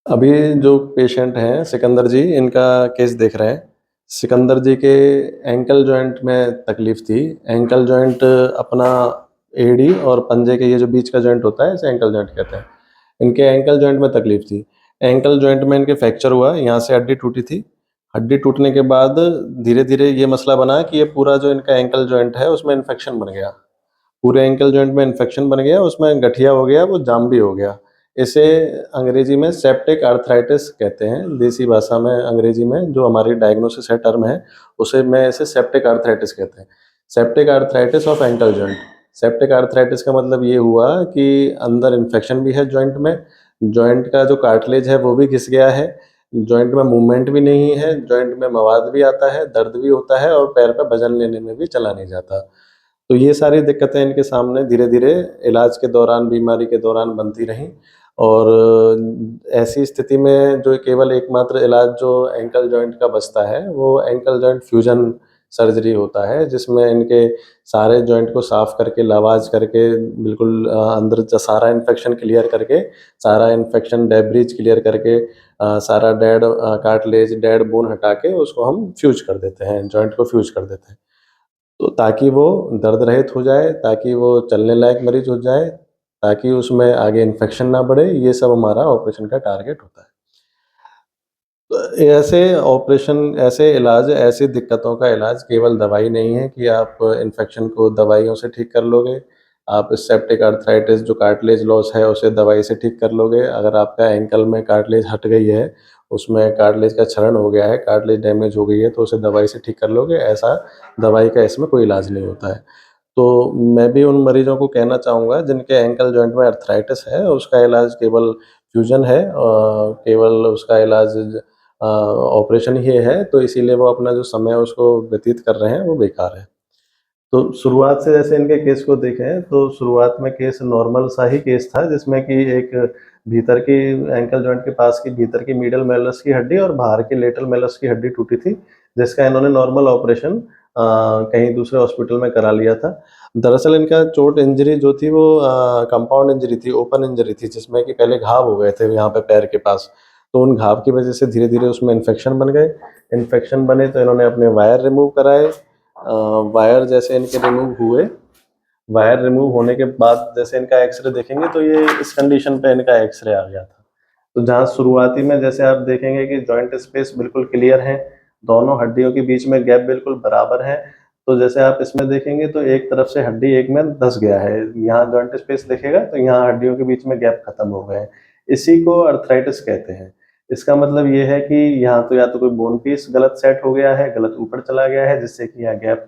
अभी जो पेशेंट हैं सिकंदर जी, इनका केस देख रहे हैं। सिकंदर जी के एंकल जॉइंट में तकलीफ थी। एंकल जॉइंट अपना एड़ी और पंजे के ये जो बीच का जॉइंट होता है, इसे एंकल जॉइंट कहते हैं। इनके एंकल जॉइंट में तकलीफ थी। एंकल जॉइंट में इनके फ्रैक्चर हुआ, यहाँ से हड्डी टूटी थी। हड्डी टूटने के बाद धीरे-धीरे ये मसला बना कि ये पूरा जो इनका एंकल जॉइंट है, उसमें इन्फेक्शन बन गया। पूरे एंकल जॉइंट में इन्फेक्शन बन गया, उसमें गठिया हो गया, वो जाम भी हो गया। इसे अंग्रेजी में सेप्टिक आर्थराइटिस कहते हैं। देसी भाषा में अंग्रेजी में जो हमारी डायग्नोसिस है टर्म है, उसे में इसे सेप्टिक आर्थराइटिस कहते हैं। Septic arthritis of ankle joint. Septic arthritis का मतलब ये हुआ कि अंदर इन्फेक्शन भी है जॉइंट में, जॉइंट का जो कार्टिलेज है वो भी घिस गया है, जॉइंट में मूवमेंट भी नहीं है, जॉइंट में मवाद भी आता है, दर्द भी होता है और पैर पे वज़न लेने में भी चला नहीं जाता। तो ये सारी दिक्कतें इनके सामने धीरे-धीरे इलाज के दौरान, बीमारी के दौरान बनती रहीं और ऐसी स्थिति में जो केवल एकमात्र इलाज जो एंकल जॉइंट का बचता है, वो एंकल जॉइंट फ्यूजन सर्जरी होता है, जिसमें इनके सारे जॉइंट को साफ करके, लवाज करके, बिल्कुल अंदर का सारा इन्फेक्शन क्लियर करके, सारा इन्फेक्शन डेब्रिज क्लियर करके, सारा डेड कार्टिलेज, डेड बोन हटा के उसको हम फ्यूज़ कर देते हैं, जॉइंट को फ्यूज़ कर देते हैं। तो ताकि वो दर्द रहित हो जाए, ताकि वो चलने लायक मरीज़ हो जाए, ताकि उसमें आगे इन्फेक्शन ना बढ़े, ये सब हमारा ऑपरेशन का टारगेट होता है। तो ऐसे ऑपरेशन, ऐसे इलाज, ऐसी दिक्कतों का इलाज केवल दवाई नहीं है कि आप इन्फेक्शन को दवाइयों से ठीक कर लोगे। आप सेप्टिक आर्थराइटिस जो कार्टिलेज लॉस है, उसे दवाई से ठीक कर लोगे। अगर आपका एंकल में कार्टिलेज हट गई है, उसमें कार्टिलेज का क्षरण हो गया है, कार्टिलेज डैमेज हो गई है, तो उसे दवाई से ठीक कर लोगे। ऐसा दवाई का इसमें कोई इलाज नहीं होता है। तो मैं भी उन मरीज़ों को कहना चाहूँगा जिनके एंकल जॉइंट में आर्थराइटिस है, उसका इलाज केवल फ्यूज़न है, केवल उसका इलाज ऑपरेशन ही है, तो इसीलिए वो अपना जो समय उसको व्यतीत कर रहे हैं, वो बेकार है। तो शुरुआत से जैसे इनके केस को देखें, तो शुरुआत में केस नॉर्मल सा ही केस था, जिसमें कि एक भीतर की एंकल जॉइंट के पास की भीतर की मीडियल मैलस की हड्डी और बाहर की लेटरल मैलस की हड्डी टूटी थी, जिसका इन्होंने नॉर्मल ऑपरेशन कहीं दूसरे हॉस्पिटल में करा लिया था। दरअसल इनका चोट इंजरी जो थी वो कंपाउंड इंजरी थी, ओपन इंजरी थी, जिसमें कि पहले घाव हो गए थे यहाँ पे पैर के पास। तो उन घाव की वजह से धीरे-धीरे उसमें इन्फेक्शन बन गए। इन्फेक्शन बने तो इन्होंने अपने वायर रिमूव कराए। वायर जैसे इनके रिमूव हुए, वायर रिमूव होने के बाद जैसे इनका एक्स-रे देखेंगे तो ये इस कंडीशन पे इनका एक्स-रे आ गया था। तो जहाँ शुरुआती में जैसे आप देखेंगे कि जॉइंट स्पेस बिल्कुल क्लियर है, दोनों हड्डियों के बीच में गैप बिल्कुल बराबर है। तो जैसे आप इसमें देखेंगे तो एक तरफ से हड्डी एक में धँस गया है, यहाँ जॉइंट स्पेस दिखेगा तो यहाँ हड्डियों के बीच में गैप खत्म हो गए हैं। इसी को आर्थराइटिस कहते हैं। इसका मतलब ये है कि यहाँ तो या तो कोई बोन पीस गलत सेट हो गया है, गलत ऊपर चला गया है, जिससे कि यहाँ गैप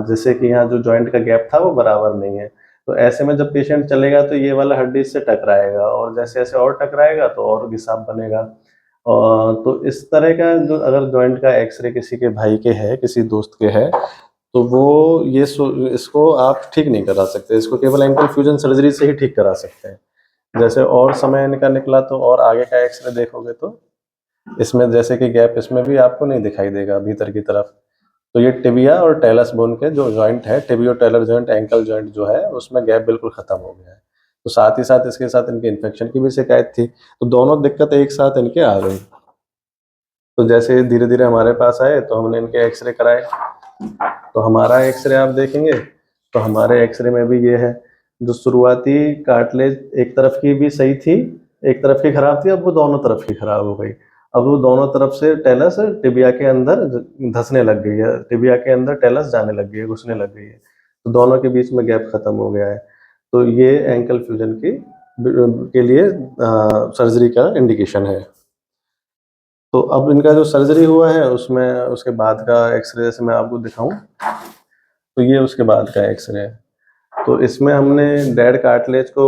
जिससे कि यहाँ जो जॉइंट का गैप था वो बराबर नहीं है। तो ऐसे में जब पेशेंट चलेगा तो ये वाला हड्डी इससे टकराएगा और जैसे-जैसे और टकराएगा तो और घिसाव बनेगा। तो इस तरह का जो अगर जॉइंट का एक्स-रे किसी के भाई के है, किसी दोस्त के है, तो वो ये इसको आप ठीक नहीं करा सकते। इसको केवल एंकल फ्यूजन सर्जरी से ही ठीक करा सकते हैं। जैसे और समय इनका निकला तो और आगे का एक्स-रे देखोगे तो इसमें जैसे कि गैप इसमें भी आपको नहीं दिखाई देगा भीतर की तरफ। तो ये टिबिया और टेलस बोन के जो जॉइंट है, टिबियो-टेलर जॉइंट, एंकल जॉइंट जो है, उसमें गैप बिल्कुल खत्म हो गया है। तो साथ ही साथ इसके साथ इनके इन्फेक्शन की भी शिकायत थी, तो दोनों दिक्कत एक साथ इनके आ गई। तो जैसे धीरे-धीरे हमारे पास आए तो हमने इनके एक्स-रे कराए। तो हमारा एक्स-रे आप देखेंगे, तो हमारे एक्स-रे में भी ये है, जो शुरुआती कार्टिलेज एक तरफ की भी सही थी, एक तरफ की खराब थी, अब वो दोनों तरफ की खराब हो गई। अब वो दोनों तरफ से टेलस टिबिया के अंदर धँसने लग गई है, टिबिया के अंदर टेलस जाने लग गई है, घुसने लग गई है। तो दोनों के बीच में गैप खत्म हो गया है। तो ये एंकल फ्यूजन की के लिए सर्जरी का इंडिकेशन है। तो अब इनका जो सर्जरी हुआ है उसमें उसके बाद का एक्स-रे जैसे मैं आपको दिखाऊँ, तो ये उसके बाद का एक्स-रे है। तो इसमें हमने डेड कार्टिलेज को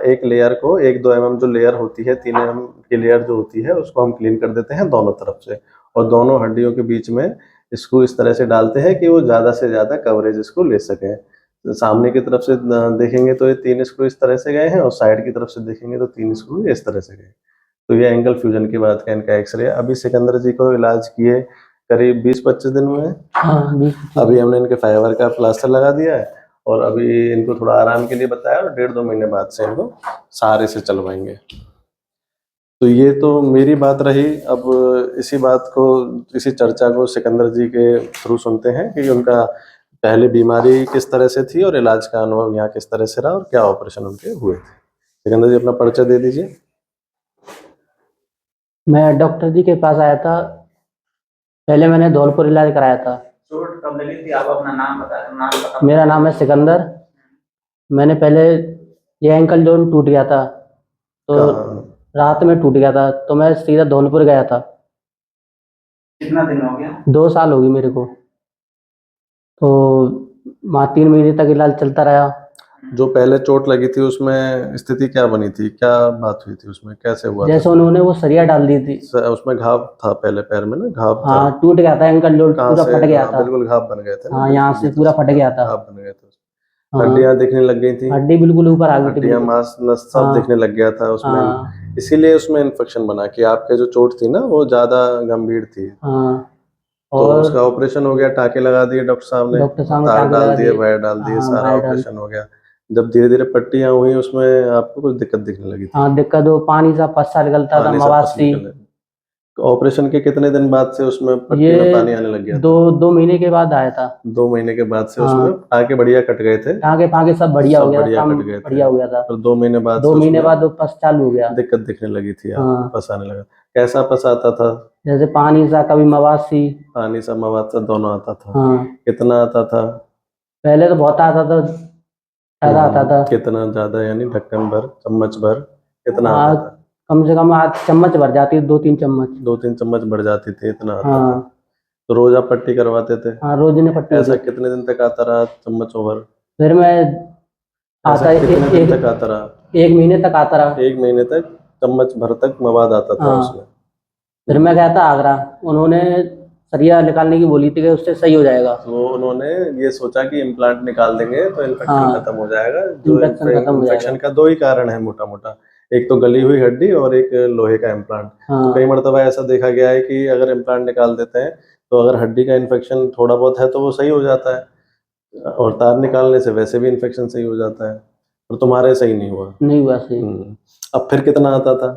एक लेयर को 1-2 एमएम जो लेयर होती है, 3 एमएम की लेयर जो होती है, उसको हम क्लीन कर देते हैं दोनों तरफ से और दोनों हड्डियों के बीच में इसको इस तरह से डालते हैं कि वो ज़्यादा से ज़्यादा कवरेज इसको ले सकें। तो सामने की तरफ से देखेंगे तो ये 3 स्क्रू इस तरह से गए हैं और साइड की तरफ से देखेंगे तो 3 स्क्रू इस तरह से गए। तो ये एंगल फ्यूजन के बाद का इनका एक्स-रे है। अभी सिकंदर जी को इलाज किए करीब 20-25 दिन हुए हैं। हाँ, 20-25 अभी हमने इनके फाइबर का प्लास्टर लगा दिया है और अभी इनको थोड़ा आराम के लिए बताया और 1.5-2 महीने बाद से इनको सहारे से चलवाएँगे। तो ये तो मेरी बात रही। अब इसी बात को, इसी चर्चा को सिकंदर जी के थ्रू सुनते हैं कि उनका पहले बीमारी किस तरह से थी और इलाज का अनुभव यहाँ किस तरह से रहा और क्या ऑपरेशन उनके हुए थे। सिकंदर जी अपना परिचय दे दीजिए। मैं डॉक्टर जी के पास आया था। पहले मैंने धौलपुर इलाज कराया था। चोट कब लगी थी? आप अपना नाम बता। मेरा नाम है सिकंदर। मैंने पहले ये एंकल जोन टूट गया था, तो रात में टूट गया था, तो मैं सीधा धौलपुर गया था। कितना दिन हो गया? 2 साल होगी मेरे को। तो वहाँ 3 महीने तक इलाज चलता रहा। जो पहले चोट लगी थी उसमें स्थिति क्या बनी थी, क्या बात हुई थी, उसमें कैसे हुआ जैसे था? उन्होंने वो सरिया डाल दी थी। उसमें घाव था पहले पैर में ना, घाव था? हाँ, टूट गया था एंकल जोन, कहाँ पूरा से? फट गया हाँ, था। बिल्कुल घाव बन गए थे ना, हाँ, बिल्कुल यहाँ से ये पूरा फट गया था। घाव बन गए थे। हाँ, हड्डियां दिखने लग गई थी, हड्डी बिल्कुल ऊपर आ गई थी, हड्डियां, बिल्कुल। मांस नस सब हाँ। दिखने लग गया था उसमें। हाँ। इसीलिए उसमें इन्फेक्शन बना कि आपके जो चोट थी ना वो ज्यादा गंभीर थी। हाँ। तो और उसका ऑपरेशन हो गया, टाके लगा दिए डॉक्टर साहब ने, डॉक्टर साहब ने तार टाँके डाल लगा दिए, दिए। वायर डाल दिए, हाँ, सारा वायर डाल। ऑपरेशन हो गया। जब धीरे धीरे पट्टियां हुई उसमें आपको कुछ दिक्कत दिखने लगी थी? हाँ, दिक्कत वो पानी सा फस्सा निकलता था, पानी सा मवाद पस सी। निकलने। ऑपरेशन के कितने दिन बाद से उसमें पट्टी में ये पानी आने लग गया था? 2 महीने के बाद आया था। 2 महीने के बाद से हाँ। उसमें टाके बढ़िया कट गए थे? टाँके पाके सब बढ़िया हो सब गया था, बढ़िया काम कट गए थे। बढ़िया हो गया था। और 2 महीने बाद 2 से महीने उसमें बाद वो पस चालू हो गया। दिक्कत दिखने लगी थी, आपको हाँ। पस आने लगा। कैसा पस आता था? जैसे पानी सा, कभी मवाद सी। पानी सा, मवाद सा, दोनों आता था? हाँ। कितना आता था? पहले तो बहुत आता था, ज़्यादा आता था। कितना ज्यादा, यानी ढक्कन भर, चम्मच भर, कितना आता हाँ, था? कम से कम आध चम्मच भर जाती, 2-3 चम्मच। 2-3 चम्मच बढ़ जाती थी, इतना आता था? हाँ। तो रोज आप पट्टी करवाते थे? हाँ, रोज ने पट्टी ऐसा होती। कितने दिन तक आता रहा चम्मच ओवर? फिर मैं ऐसा आता कितने दिन तक आता रहा? 1 महीने तक आता रहा। 1 महीने तक चम्मच भर तक मवाद आता था हाँ। उसमें? फिर मैं गया था आगरा, उन्होंने सरिया निकालने की बोली थी कि उससे सही हो जाएगा। तो उन्होंने ये सोचा कि इम्प्लांट निकाल देंगे तो इन्फेक्शन हाँ, खत्म हो जाएगा। जो इन्फेक्शन खत्म हो इन्फेक्शन जाएगा। का 2 ही कारण है मोटा मोटा, एक तो गली हुई हड्डी और एक लोहे का इम्प्लांट। तो हाँ। कई मरतबा ऐसा देखा गया है कि अगर इम्प्लांट निकाल देते हैं तो अगर हड्डी का इन्फेक्शन थोड़ा बहुत है तो वो सही हो जाता है, और तार निकालने से वैसे भी इन्फेक्शन सही हो जाता है। और तुम्हारे सही नहीं हुआ? नहीं हुआ सही। अब फिर कितना आता था?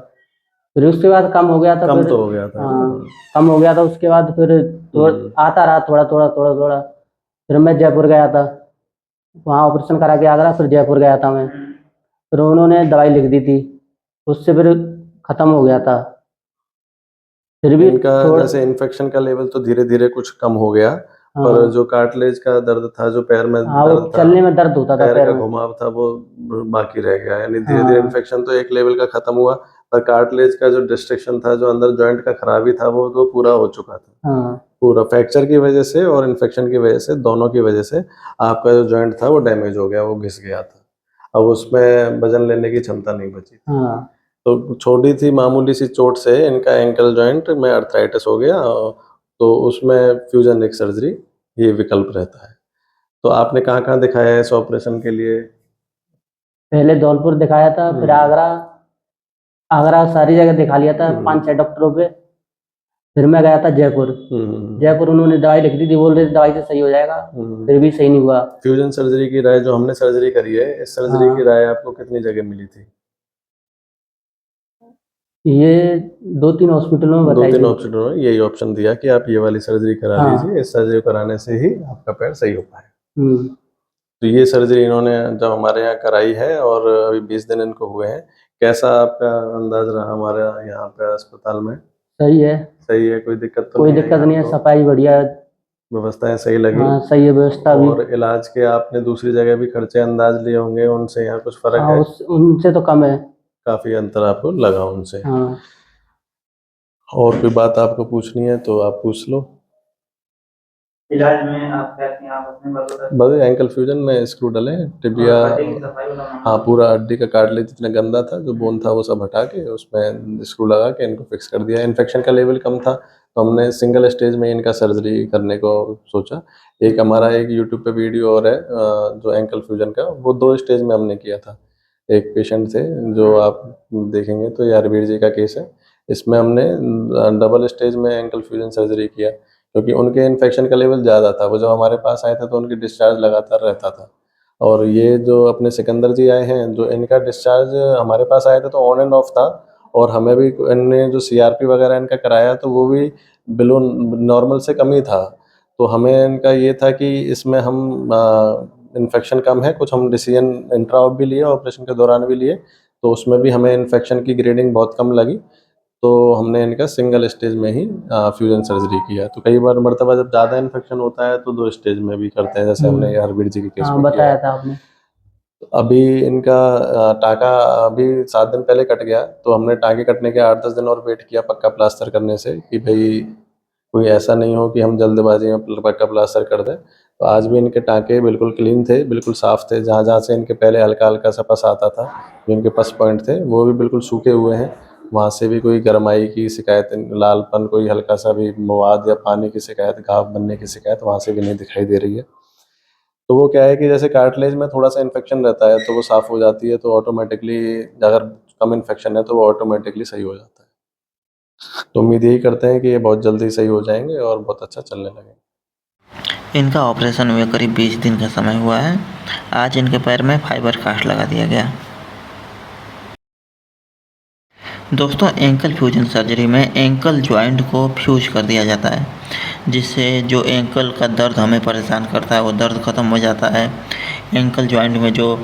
फिर उसके बाद कम हो गया था। कम फिर तो हो गया था। हाँ, कम हो गया था। उसके बाद फिर आता रहा थोड़ा थोड़ा थोड़ा थोड़ा। फिर मैं जयपुर गया था, वहाँ ऑपरेशन करा के आगरा, फिर जयपुर गया था मैं। फिर उन्होंने दवाई लिख दी थी, उससे फिर खत्म हो गया था। फिर भी इनका जैसे इन्फेक्शन का लेवल तो धीरे धीरे कुछ कम हो गया, पर हाँ। जो कार्टिलेज का दर्द था, जो पैर में हाँ, वो दर्द था, चलने में दर्द होता था पैर पैर का में। घुमाव था, वो बाकी रह गया। यानी धीरे धीरे हाँ। इन्फेक्शन तो एक लेवल का खत्म हुआ, पर कार्टिलेज का जो डिस्ट्रक्शन था, जो अंदर जॉइंट का खराबी था, वो तो पूरा हो चुका था। हाँ। पूरा फ्रैक्चर की वजह से और इन्फेक्शन की वजह से, दोनों की वजह से आपका जो जॉइंट था वो डैमेज हो गया, वो घिस गया था। अब उसमें वजन लेने की क्षमता नहीं बची थी। हाँ। तो छोटी सी मामूली सी चोट से इनका एंकल जॉइंट में अर्थराइटिस हो गया, तो उसमें फ्यूजन नेक सर्जरी ये विकल्प रहता है। तो आपने कहाँ कहाँ दिखाया है इस ऑपरेशन के लिए? पहले धौलपुर दिखाया था, फिर आगरा, आगरा सारी जगह दिखा लिया था 5-6 डॉक्टरों पे। फिर मैं गया था जयपुर। जयपुर उन्होंने दवाई लिख दी थी, बोल रहे थे दवाई से सही हो जाएगा, फिर भी सही नहीं हुआ। फ्यूजन सर्जरी की राय, जो हमने सर्जरी करी है, इस सर्जरी की राय आपको कितनी जगह मिली थी? ये 2-3 हॉस्पिटलों में बताई 2-3 थी। हॉस्पिटलों में यही ऑप्शन दिया कि आप ये वाली सर्जरी करा हाँ। लीजिए, इस सर्जरी कराने से ही आपका पैर सही हो पाए। हम्म। तो ये सर्जरी इन्होंने जब हमारे यहाँ कराई है और अभी 20 दिन इनको हुए हैं, कैसा आपका अंदाज रहा हमारे यहाँ पे अस्पताल में? सही है। सही है, कोई दिक्कत तो कोई नहीं दिक्कत आई नहीं है, आपको? सफाई बढ़िया। व्यवस्थाएं सही लगी? हाँ, सही है व्यवस्था भी। और इलाज के आपने दूसरी जगह भी खर्चे अंदाज लिए होंगे, उनसे यहाँ कुछ फर्क हाँ, है? उनसे तो कम है। काफी अंतर आपको लगा उनसे? हाँ। और कोई बात आपको पूछनी है तो आप पूछ लो। इलाज में आप क्या किए? आप अपने बता। बस एंकल फ्यूजन में स्क्रू डले, टिबिया, हड्डी की सफाई वाला हाँ पूरा हड्डी का कार्टिलेज जितना गंदा था, जो बोन था, वो सब हटा के उसमें स्क्रू लगा के इनको फिक्स कर दिया। इन्फेक्शन का लेवल कम था तो हमने सिंगल स्टेज में इनका सर्जरी करने को सोचा। एक हमारा एक यूट्यूब पे वीडियो और है जो एंकल फ्यूजन का, वो 2 स्टेज में हमने किया था। एक पेशेंट थे जो आप देखेंगे तो ये अरबीर जी का केस है, इसमें हमने डबल स्टेज में एंकल फ्यूजन सर्जरी किया, क्योंकि उनके इन्फेक्शन का लेवल ज़्यादा था। वो जब हमारे पास आए थे तो उनकी डिस्चार्ज लगातार रहता था। और ये जो अपने सिकंदर जी आए हैं, जो इनका डिस्चार्ज हमारे पास आए थे तो ऑन एंड ऑफ था, और हमें भी इनने जो CRP वगैरह इनका कराया तो वो भी बिलो नॉर्मल से कम ही था। तो हमें इनका ये था कि इसमें हम इन्फेक्शन कम है, कुछ हम डिसीजन इंट्रा ऑप भी लिए, ऑपरेशन के दौरान भी लिए, तो उसमें भी हमें इन्फेक्शन की ग्रेडिंग बहुत कम लगी, तो हमने इनका सिंगल स्टेज में ही फ्यूजन सर्जरी किया। तो कई बार मर्तबा जब ज़्यादा इन्फेक्शन होता है तो 2 स्टेज में भी करते हैं, जैसे हमने हरवीर जी के केस हाँ में किया बताया है। था आपने। अभी इनका टाँका अभी 7 दिन पहले कट गया, तो हमने टाँके कटने के 8-10 दिन और वेट किया पक्का प्लास्टर करने से, कि भई कोई ऐसा नहीं हो कि हम जल्दबाजी में पक्का प्लास्टर कर दें। तो आज भी इनके टाँके बिल्कुल क्लीन थे, बिल्कुल साफ़ थे, जहाँ-जहाँ से इनके पहले हल्का-हल्का सा पस आता था, जो इनके पस पॉइंट थे, वो भी बिल्कुल सूखे हुए हैं। वहाँ से भी कोई गरमाई की शिकायत, लालपन, कोई हल्का-सा भी मवाद या पानी की शिकायत, घाव बनने की शिकायत वहाँ से भी नहीं दिखाई दे रही है। तो वो क्या है कि जैसे कार्टिलेज में थोड़ा-सा इन्फेक्शन रहता है, तो वो साफ़ हो जाती है, तो ऑटोमैटिकली अगर कम इन्फेक्शन है, तो वो ऑटोमैटिकली सही हो जाता है। तो उम्मीद यही करते हैं कि ये बहुत जल्दी सही हो जाएँगे और बहुत अच्छा चलने लगेंगे। इनका ऑपरेशन हुए करीब 20 दिन का समय हुआ है। आज इनके पैर में फाइबर कास्ट लगा दिया गया। दोस्तों, एंकल फ्यूजन सर्जरी में एंकल जॉइंट को फ्यूज कर दिया जाता है, जिससे जो एंकल का दर्द हमें परेशान करता है वो दर्द ख़त्म हो जाता है। एंकल जॉइंट में जो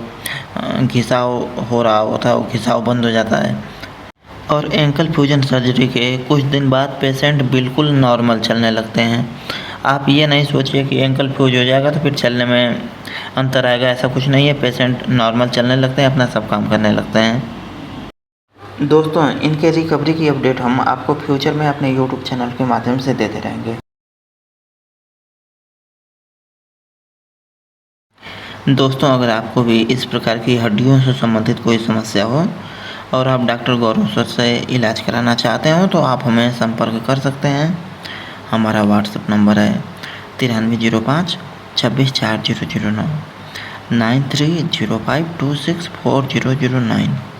घिसाव हो रहा होता है वो घिसाव बंद हो जाता है और एंकल फ्यूजन सर्जरी के कुछ दिन बाद पेशेंट बिल्कुल नॉर्मल चलने लगते हैं। आप ये नहीं सोचिए कि एंकल फ्यूज हो जाएगा तो फिर चलने में अंतर आएगा, ऐसा कुछ नहीं है। पेशेंट नॉर्मल चलने लगते हैं, अपना सब काम करने लगते हैं। दोस्तों, इनके रिकवरी की अपडेट हम आपको फ्यूचर में अपने यूट्यूब चैनल के माध्यम से देते रहेंगे। दोस्तों, अगर आपको भी इस प्रकार की हड्डियों से संबंधित कोई समस्या हो और आप डॉक्टर गौरव सर से इलाज कराना चाहते हो तो आप हमें संपर्क कर सकते हैं। हमारा व्हाट्सएप नंबर है 9305 264009 9305264009।